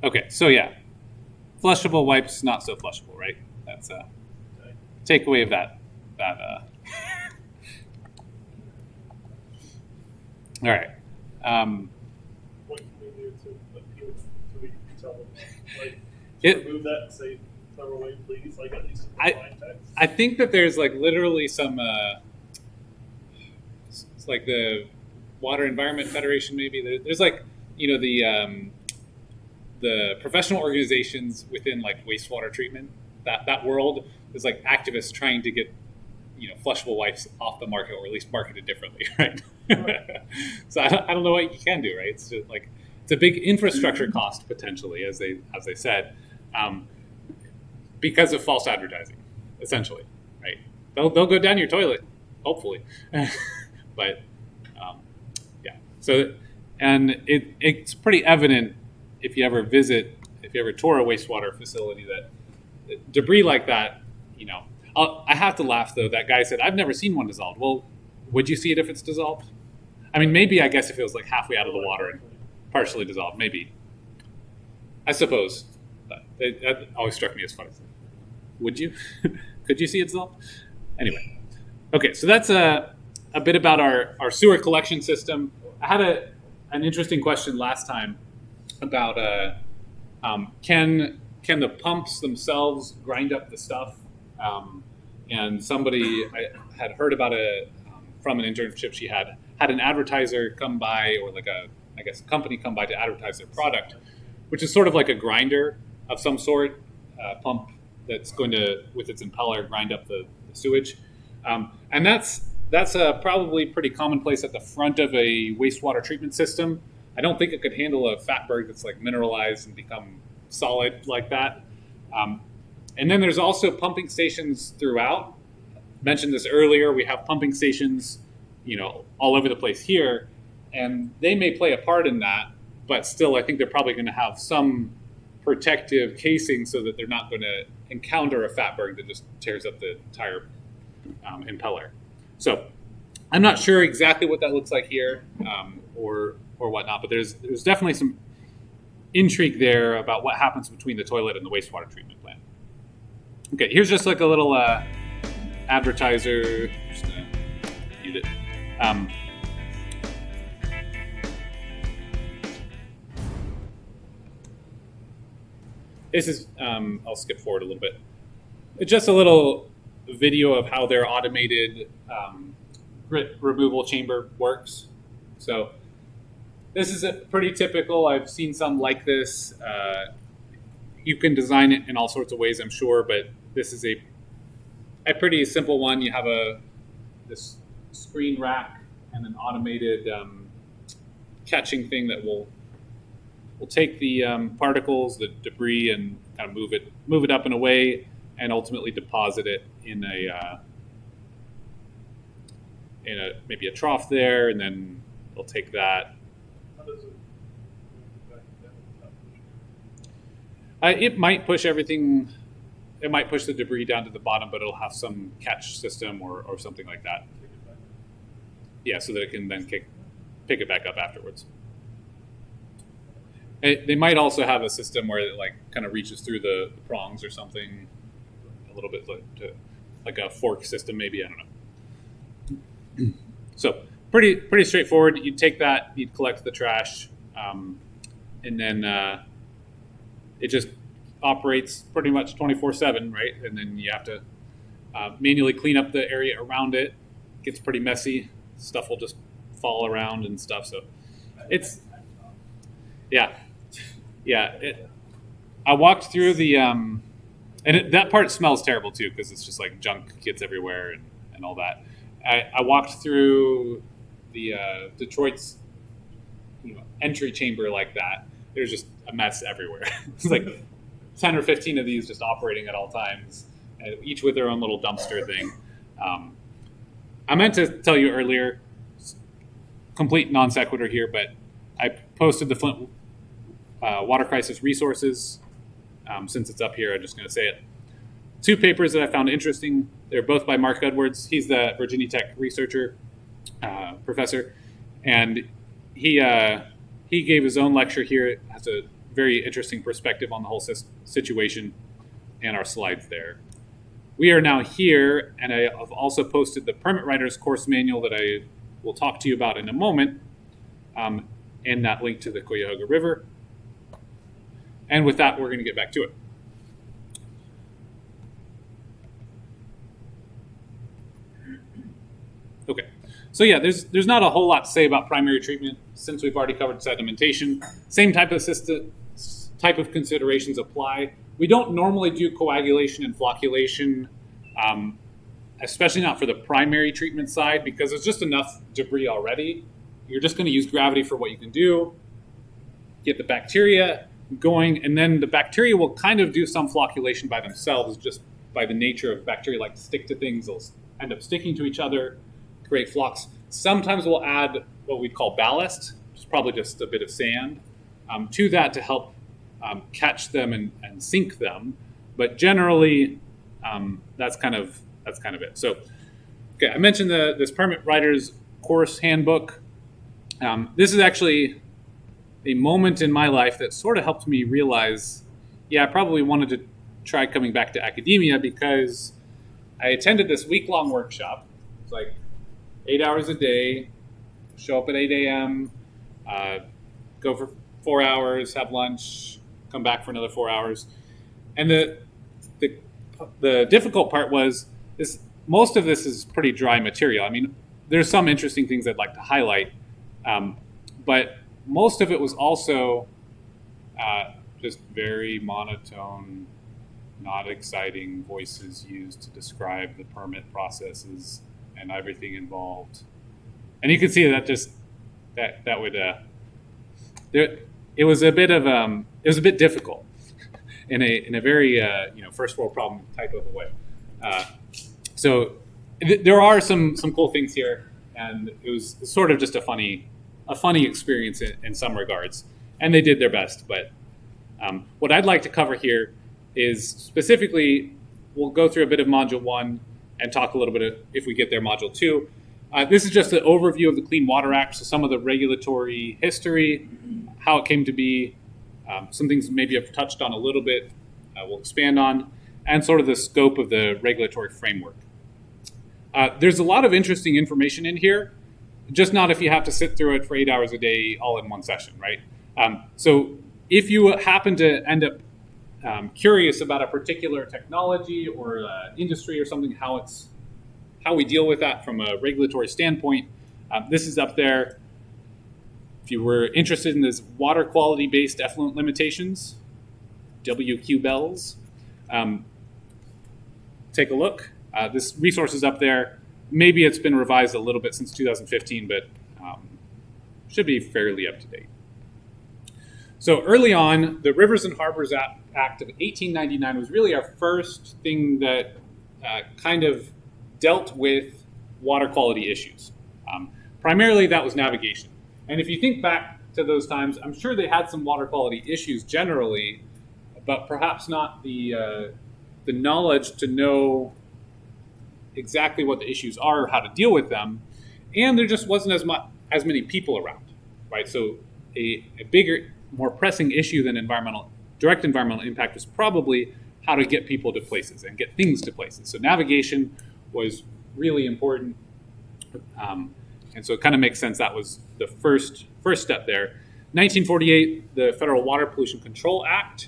Okay, so yeah, flushable wipes, not so flushable, right? That's a takeaway of that. All right. What can we do to appeal to we tell them? Like, It- remove that and say, throw away, please? Like, at least in the line text? I think that there's like literally some, it's like the Water Environment Federation, maybe. There's like, the professional organizations within like wastewater treatment, that world is like activists trying to get flushable wipes off the market, or at least marketed differently, right? So I don't know what you can do, right? It's just like it's a big infrastructure cost potentially, as they said, because of false advertising, essentially, right? They'll go down your toilet, hopefully, but yeah. So and it's pretty evident if you ever tour a wastewater facility that debris like that, I have to laugh though. That guy said, "I've never seen one dissolved." Well, would you see it if it's dissolved? I mean, maybe I guess if it was like halfway out of the water and partially dissolved, maybe. I suppose. But that always struck me as funny. Would you? Could you see it dissolved? Anyway, okay. So that's a bit about our sewer collection system. I had an interesting question last time about can the pumps themselves grind up the stuff? And somebody I had heard about from an internship she had an advertiser come by, or like a company come by to advertise their product, which is sort of like a grinder of some sort, pump that's going to, with its impeller, grind up the sewage. And that's probably pretty commonplace at the front of a wastewater treatment system. I don't think it could handle a fatberg that's like mineralized and become solid like that. And then there's also pumping stations throughout. Mentioned this earlier. We have pumping stations, all over the place here, and they may play a part in that. But still, I think they're probably going to have some protective casing so that they're not going to encounter a fatberg that just tears up the entire impeller. So I'm not sure exactly what that looks like here, or whatnot. But there's definitely some intrigue there about what happens between the toilet and the wastewater treatment plant. Okay, here's just like a little advertiser. Just gonna mute it. This is, I'll skip forward a little bit. It's just a little video of how their automated grit removal chamber works. So this is pretty typical. I've seen some like this. You can design it in all sorts of ways, I'm sure, but this is a pretty simple one. You have this screen rack and an automated catching thing that will take the particles, the debris, and kind of move it up and away, and ultimately deposit it in a maybe a trough there, and then they'll take that. How does it move back down without pushing? It might push everything. It might push the debris down to the bottom, but it'll have some catch system or something like that. Take it back? Yeah, so that it can then pick it back up afterwards. They might also have a system where it like kind of reaches through the prongs or something, a little bit like a fork system, maybe. I don't know. So pretty straightforward. You'd take that, you'd collect the trash, and then it just operates pretty much 24/7, right? And then you have to manually clean up the area around it. It gets pretty messy. Stuff will just fall around and stuff. So it's I walked through the that part smells terrible too, because it's just like junk gets everywhere and all that. I walked through the Detroit's entry chamber like that. There's just a mess everywhere. It's like 10 or 15 of these just operating at all times, each with their own little dumpster thing. I meant to tell you earlier, complete non sequitur here, but I posted the Flint water crisis resources. Since it's up here, I'm just going to say it. 2 papers that I found interesting. They're both by Mark Edwards. He's the Virginia Tech researcher, professor, and he gave his own lecture here. It has a very interesting perspective on the whole situation, and our slides there. We are now here, and I have also posted the Permit Writer's course manual that I will talk to you about in a moment, and that link to the Cuyahoga River. And with that, we're going to get back to it. Okay, So yeah, there's not a whole lot to say about primary treatment since we've already covered sedimentation. Same type of considerations apply. We don't normally do coagulation and flocculation, especially not for the primary treatment side, because there's just enough debris already. You're just going to use gravity for what you can do, get the bacteria going, and then the bacteria will kind of do some flocculation by themselves, just by the nature of bacteria like to stick to things. They'll end up sticking to each other, create flocks. Sometimes we'll add what we call ballast, which is probably just a bit of sand, to that to help catch them and sink them. But generally, that's kind of it. So, okay, I mentioned this permit writer's course handbook. This is actually a moment in my life that sort of helped me realize, I probably wanted to try coming back to academia, because I attended this week-long workshop. It's like 8 hours a day, show up at 8 a.m., go for 4 hours, have lunch, come back for another 4 hours. And the difficult part was most of this is pretty dry material. I mean, there's some interesting things I'd like to highlight, but most of it was also just very monotone, not exciting voices used to describe the permit processes and everything involved. And you can see that that would it was a bit difficult in a very first world problem type of a way. So there are some cool things here, and it was sort of just a funny experience in some regards, and they did their best. But what I'd like to cover here is specifically, we'll go through a bit of Module 1 and talk a little bit of, if we get there, Module 2. This is just an overview of the Clean Water Act, so some of the regulatory history, how it came to be, some things maybe I've touched on a little bit, we'll expand on, and sort of the scope of the regulatory framework. There's a lot of interesting information in here, just not if you have to sit through it for 8 hours a day all in one session, right? So if you happen to end up curious about a particular technology or industry or something, how we deal with that from a regulatory standpoint, this is up there. If you were interested in this water quality-based effluent limitations, WQ Bells, take a look. This resource is up there. Maybe it's been revised a little bit since 2015, but should be fairly up to date. So early on, the Rivers and Harbors Act of 1899 was really our first thing that kind of dealt with water quality issues. Primarily, that was navigation. And if you think back to those times, I'm sure they had some water quality issues generally, but perhaps not the knowledge to know exactly what the issues are, how to deal with them, and there just wasn't as many people around, right? So a bigger, more pressing issue than direct environmental impact was probably how to get people to places and get things to places. So navigation was really important, and so it kind of makes sense that was the first step there. 1948, the Federal Water Pollution Control Act,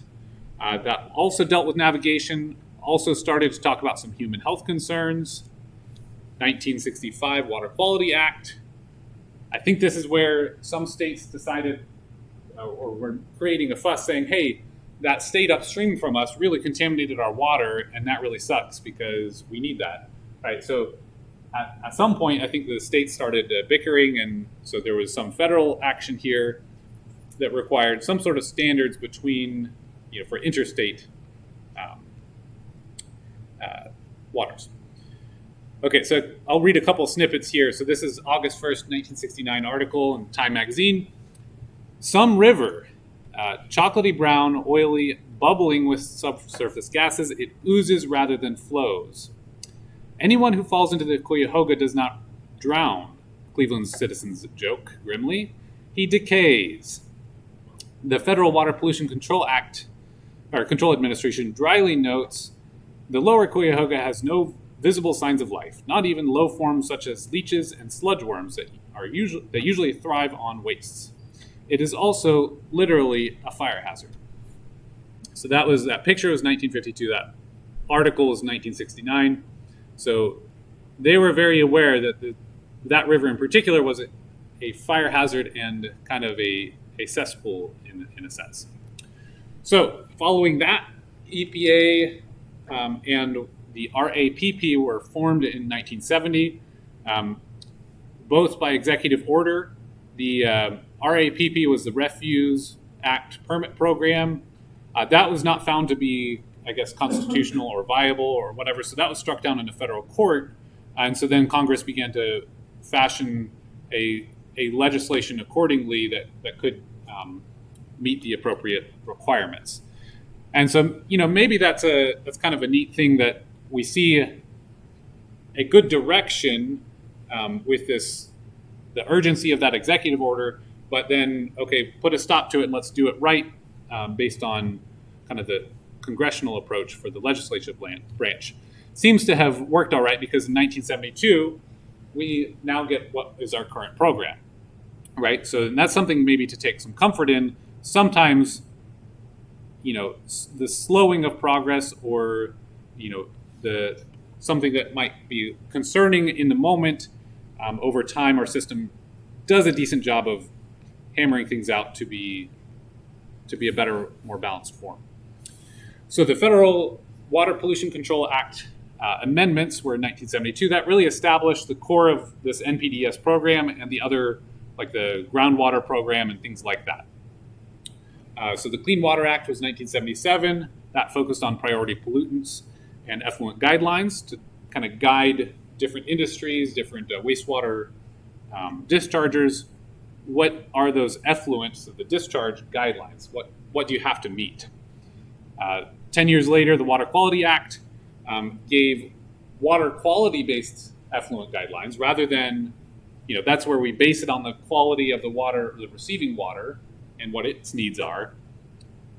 that also dealt with navigation, also started to talk about some human health concerns. 1965 Water Quality Act. I think this is where some states decided, or were creating a fuss saying, hey, that state upstream from us really contaminated our water, and that really sucks because we need that, right? So at some point, I think the states started bickering, and so there was some federal action here that required some sort of standards between, for interstate waters. Okay, so I'll read a couple snippets here. So this is August 1st, 1969 article in Time magazine. Some river, chocolatey brown, oily, bubbling with subsurface gases, it oozes rather than flows. Anyone who falls into the Cuyahoga does not drown, Cleveland's citizens joke grimly. He decays. The Federal Water Pollution Control Administration dryly notes, the lower Cuyahoga has no visible signs of life, not even low forms such as leeches and sludge worms that usually thrive on wastes. It is also literally a fire hazard. So that picture was 1952. That article was 1969. So they were very aware that that river in particular was a fire hazard and kind of a cesspool in a sense. So following that, EPA and the RAPP were formed in 1970, both by executive order. The RAPP was the Refuse Act Permit Program. That was not found to be, I guess, constitutional or viable or whatever, so that was struck down in a federal court. And so then Congress began to fashion a legislation accordingly that could meet the appropriate requirements. And so, maybe that's kind of a neat thing that we see a good direction with the urgency of that executive order, but then, okay, put a stop to it and let's do it right based on kind of the congressional approach for the legislative branch. Seems to have worked all right because in 1972, we now get what is our current program, right? So that's something maybe to take some comfort in. Sometimes, the slowing of progress or, something that might be concerning in the moment, over time, our system does a decent job of hammering things out to be a better, more balanced form. So the Federal Water Pollution Control Act amendments were in 1972. That really established the core of this NPDES program and the other, like the groundwater program and things like that. So the Clean Water Act was 1977. That focused on priority pollutants and effluent guidelines to kind of guide different industries, different wastewater dischargers. What are those effluents of the discharge guidelines? What do you have to meet? 10 years later, the Water Quality Act gave water quality-based effluent guidelines rather than, that's where we base it on the quality of the water, the receiving water, and what its needs are,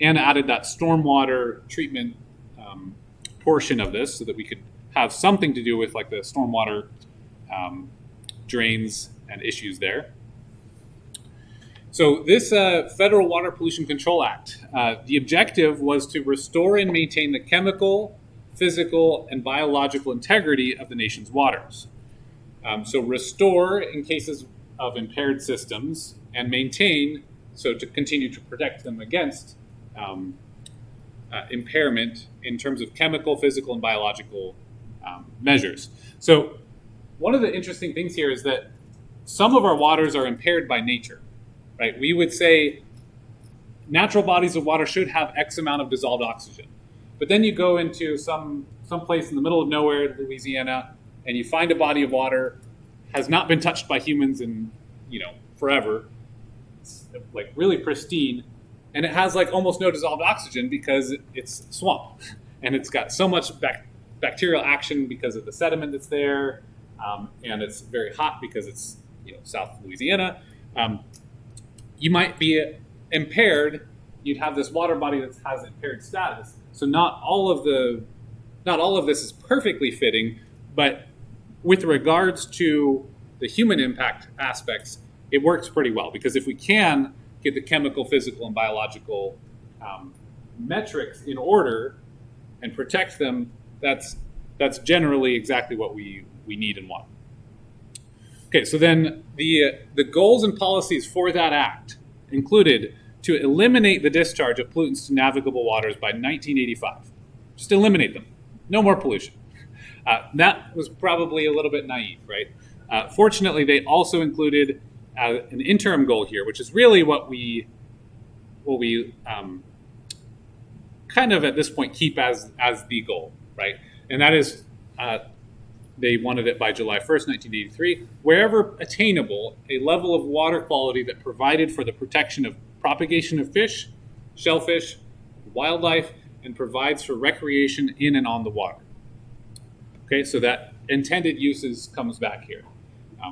and added that stormwater treatment portion of this so that we could have something to do with like the stormwater drains and issues there. So this Federal Water Pollution Control Act, the objective was to restore and maintain the chemical, physical, and biological integrity of the nation's waters. So restore in cases of impaired systems and maintain, so to continue to protect them against impairment in terms of chemical, physical, and biological measures. So one of the interesting things here is that some of our waters are impaired by nature, right? We would say natural bodies of water should have X amount of dissolved oxygen. But then you go into some place in the middle of nowhere, Louisiana, and you find a body of water has not been touched by humans in, forever. It's like really pristine, and it has like almost no dissolved oxygen because it's swamp, and it's got so much bacterial action because of the sediment that's there, and it's very hot because it's South Louisiana. You might be impaired. You'd have this water body that has impaired status. So not all of this is perfectly fitting, but with regards to the human impact aspects, it works pretty well because if we can get the chemical, physical, and biological metrics in order and protect them, that's generally exactly what we need and want. Okay, so then the goals and policies for that act included to eliminate the discharge of pollutants to navigable waters by 1985. Just eliminate them. No more pollution. That was probably a little bit naive, right? Fortunately, they also included an interim goal here, which is really what we kind of at this point keep as the goal, right? And that is they wanted it by July 1st, 1983, wherever attainable, a level of water quality that provided for the protection of propagation of fish, shellfish, wildlife, and provides for recreation in and on the water. Okay, so that intended uses comes back here.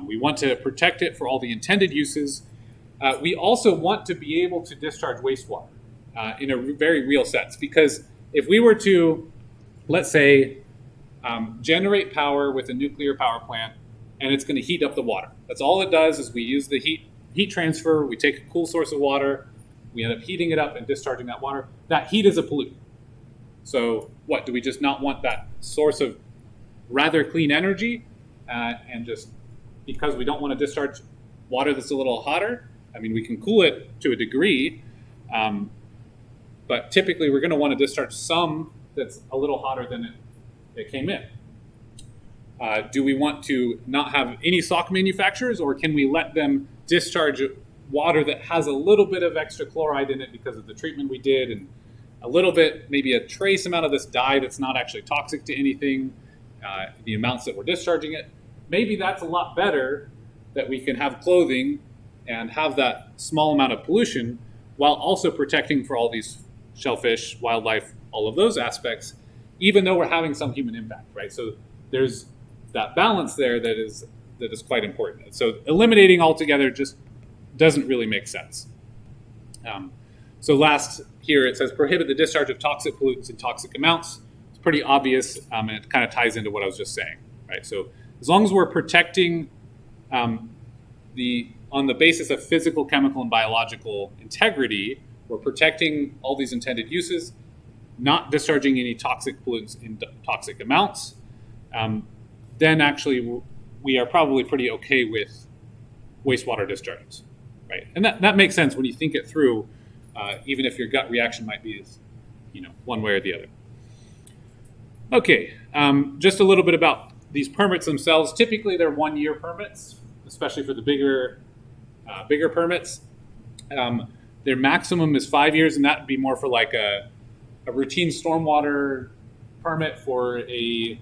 We want to protect it for all the intended uses. We also want to be able to discharge wastewater in a very real sense, because if we were to, let's say, generate power with a nuclear power plant, and it's going to heat up the water. That's all it does is we use the heat transfer. We take a cool source of water. We end up heating it up and discharging that water. That heat is a pollutant. So what, do we just not want that source of rather clean energy and just because we don't want to discharge water that's a little hotter. I mean, we can cool it to a degree, but typically we're going to want to discharge some that's a little hotter than it came in. Do we want to not have any sock manufacturers, or can we let them discharge water that has a little bit of extra chloride in it because of the treatment we did, and a little bit, maybe a trace amount of this dye that's not actually toxic to anything, the amounts that we're discharging it? Maybe that's a lot better, that we can have clothing and have that small amount of pollution while also protecting for all these shellfish, wildlife, all of those aspects, even though we're having some human impact, right? So there's that balance there that is quite important. So eliminating altogether just doesn't really make sense. So last here it says prohibit the discharge of toxic pollutants in toxic amounts. It's pretty obvious, and it kind of ties into what I was just saying, right? So as long as we're protecting on the basis of physical, chemical, and biological integrity, we're protecting all these intended uses, not discharging any toxic pollutants in toxic amounts, then actually we are probably pretty okay with wastewater discharges, right? And that makes sense when you think it through, even if your gut reaction might be, one way or the other. Okay, just a little bit about these permits themselves. Typically, they're 1-year permits, especially for the bigger permits. Their maximum is 5 years, and that would be more for like a routine stormwater permit for a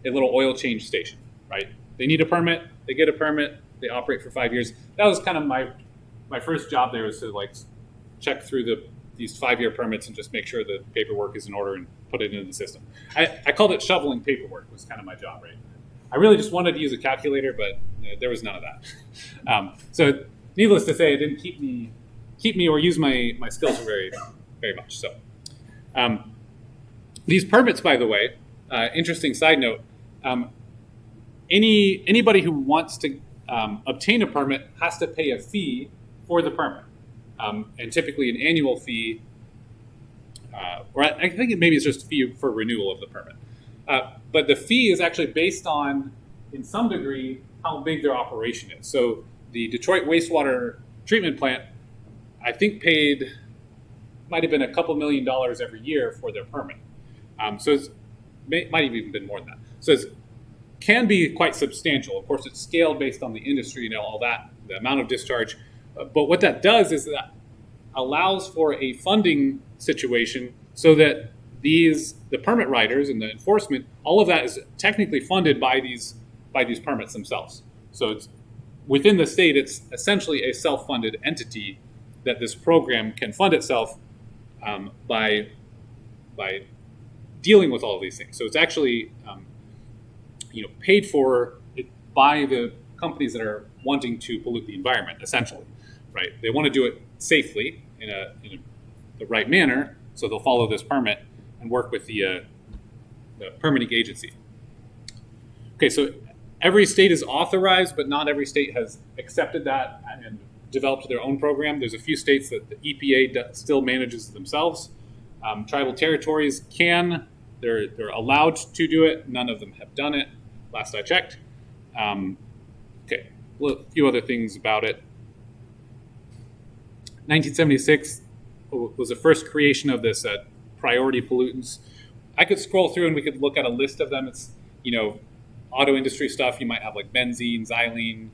little oil change station, right? They need a permit, they get a permit, they operate for 5 years. That was kind of my first job there, was to like check through these 5-year permits and just make sure the paperwork is in order and put it into the system. I called it shoveling paperwork, was kind of my job, right? I really just wanted to use a calculator, but there was none of that. So needless to say, it didn't keep me or use my skills very, very much. So these permits, by the way, interesting side note, anybody who wants to obtain a permit has to pay a fee for the permit, and typically an annual fee, or I think maybe it's just a fee for renewal of the permit. But the fee is actually based on, in some degree, how big their operation is. So the Detroit wastewater treatment plant, I think, might have been a couple $1 million every year for their permit. So it might have even been more than that. So it can be quite substantial. Of course, it's scaled based on the industry, all that, the amount of discharge. But what that does is that allows for a funding situation so that the permit writers and the enforcement, all of that is technically funded by these permits themselves. So it's within the state, it's essentially a self-funded entity that this program can fund itself by dealing with all of these things. So it's actually paid for by the companies that are wanting to pollute the environment, essentially, right? They want to do it safely in the right manner, so they'll follow this permit and work with the permitting agency. Okay, so every state is authorized, but not every state has accepted that and developed their own program. There's a few states that the EPA still manages themselves. Tribal territories they're allowed to do it. None of them have done it, last I checked. Okay, a few other things about it. 1976 was the first creation of this priority pollutants. I could scroll through and we could look at a list of them. It's, auto industry stuff. You might have like benzene, xylene,